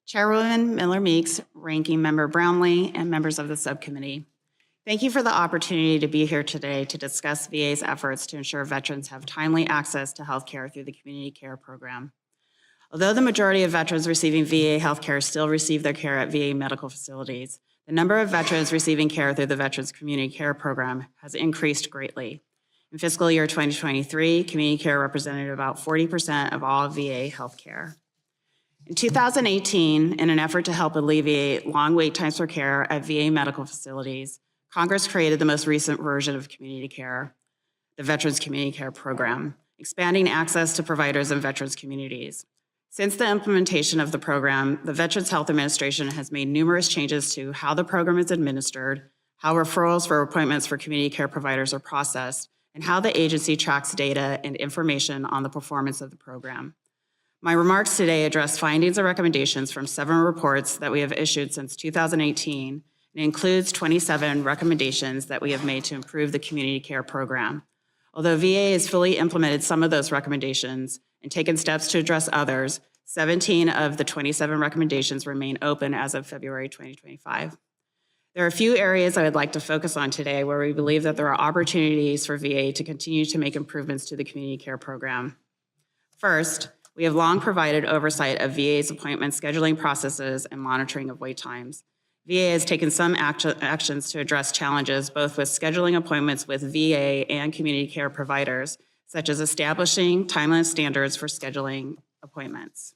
Chairwoman Miller-Meeks, Ranking Member Brownlee, and members of the subcommittee. Thank you for the opportunity to be here today to discuss VA's efforts to ensure veterans have timely access to health care through the Community Care Program. Although the majority of veterans receiving VA health care still receive their care at VA medical facilities, the number of veterans receiving care through the Veterans Community Care Program has increased greatly. In fiscal year 2023, community care represented about 40% of all VA health care. In 2018, in an effort to help alleviate long wait times for care at VA medical facilities, Congress created the most recent version of community care, the Veterans Community Care Program, expanding access to providers in veterans communities. Since the implementation of the program, the Veterans Health Administration has made numerous changes to how the program is administered, how referrals for appointments for community care providers are processed, and how the agency tracks data and information on the performance of the program. My remarks today address findings and recommendations from 7 reports that we have issued since 2018, and includes 27 recommendations that we have made to improve the community care program. Although VA has fully implemented some of those recommendations and taken steps to address others, 17 of the 27 recommendations remain open as of February 2025. There are a few areas I would like to focus on today where we believe that there are opportunities for VA to continue to make improvements to the community care program. First, we have long provided oversight of VA's appointment scheduling processes and monitoring of wait times. VA has taken some actions to address challenges both with scheduling appointments with VA and community care providers, such as establishing timeliness standards for scheduling appointments.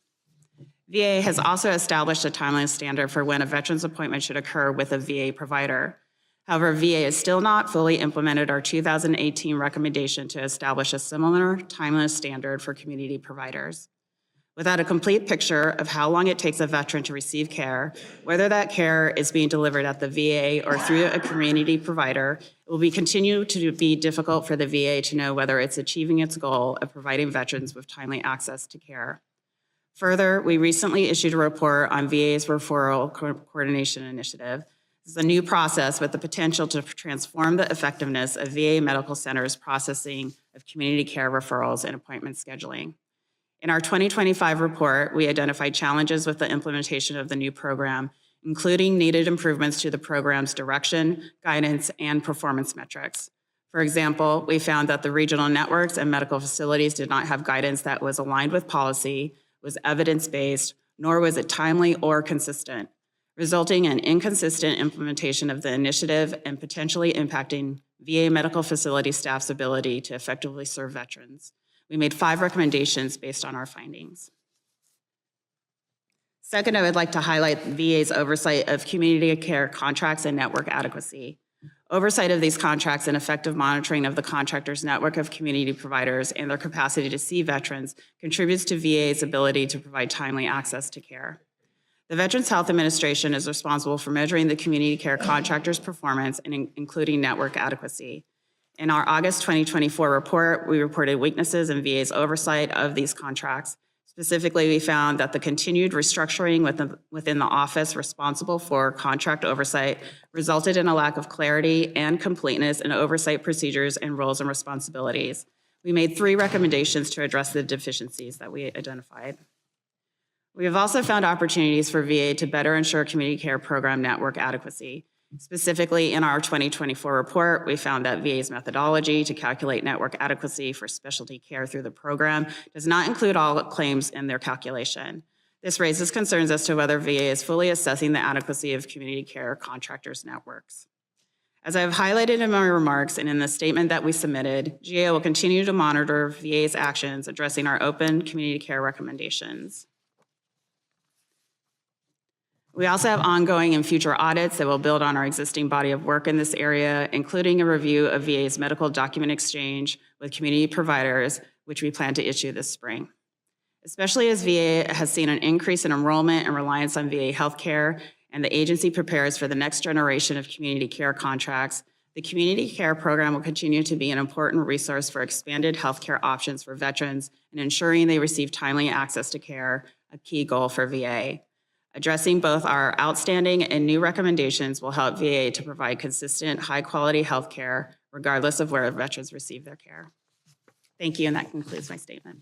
VA has also established a timeliness standard for when a veteran's appointment should occur with a VA provider. However, VA has still not fully implemented our 2018 recommendation to establish a similar timeliness standard for community providers. Without a complete picture of how long it takes a veteran to receive care, whether that care is being delivered at the VA or through a community provider, it will continue to be difficult for the VA to know whether it's achieving its goal of providing veterans with timely access to care. Further, we recently issued a report on VA's Referral Coordination Initiative. This is a new process with the potential to transform the effectiveness of VA medical centers' processing of community care referrals and appointment scheduling. In our 2025 report, we identified challenges with the implementation of the new program, including needed improvements to the program's direction, guidance, and performance metrics. For example, we found that the regional networks and medical facilities did not have guidance that was aligned with policy, was evidence-based, nor was it timely or consistent, resulting in inconsistent implementation of the initiative and potentially impacting VA medical facility staff's ability to effectively serve veterans. We made 5 recommendations based on our findings. Second, I would like to highlight VA's oversight of community care contracts and network adequacy. Oversight of these contracts and effective monitoring of the contractor's network of community providers and their capacity to see veterans contributes to VA's ability to provide timely access to care. The Veterans Health Administration is responsible for measuring the community care contractor's performance, including network adequacy. In our August 2024 report, we reported weaknesses in VA's oversight of these contracts. Specifically, we found that the continued restructuring within the office responsible for contract oversight resulted in a lack of clarity and completeness in oversight procedures and roles and responsibilities. We made 3 recommendations to address the deficiencies that we identified. We have also found opportunities for VA to better ensure community care program network adequacy. Specifically, in our 2024 report, we found that VA's methodology to calculate network adequacy for specialty care through the program does not include all claims in their calculation. This raises concerns as to whether VA is fully assessing the adequacy of community care contractors' networks. As I have highlighted in my remarks and in the statement that we submitted, GAO will continue to monitor VA's actions addressing our open community care recommendations. We also have ongoing and future audits that will build on our existing body of work in this area, including a review of VA's medical document exchange with community providers, which we plan to issue this spring. Especially as VA has seen an increase in enrollment and reliance on VA healthcare, and the agency prepares for the next generation of community care contracts, the community care program will continue to be an important resource for expanded healthcare options for veterans and ensuring they receive timely access to care, a key goal for VA. Addressing both our outstanding and new recommendations will help VA to provide consistent, high-quality health care, regardless of where veterans receive their care. Thank you, and that concludes my statement.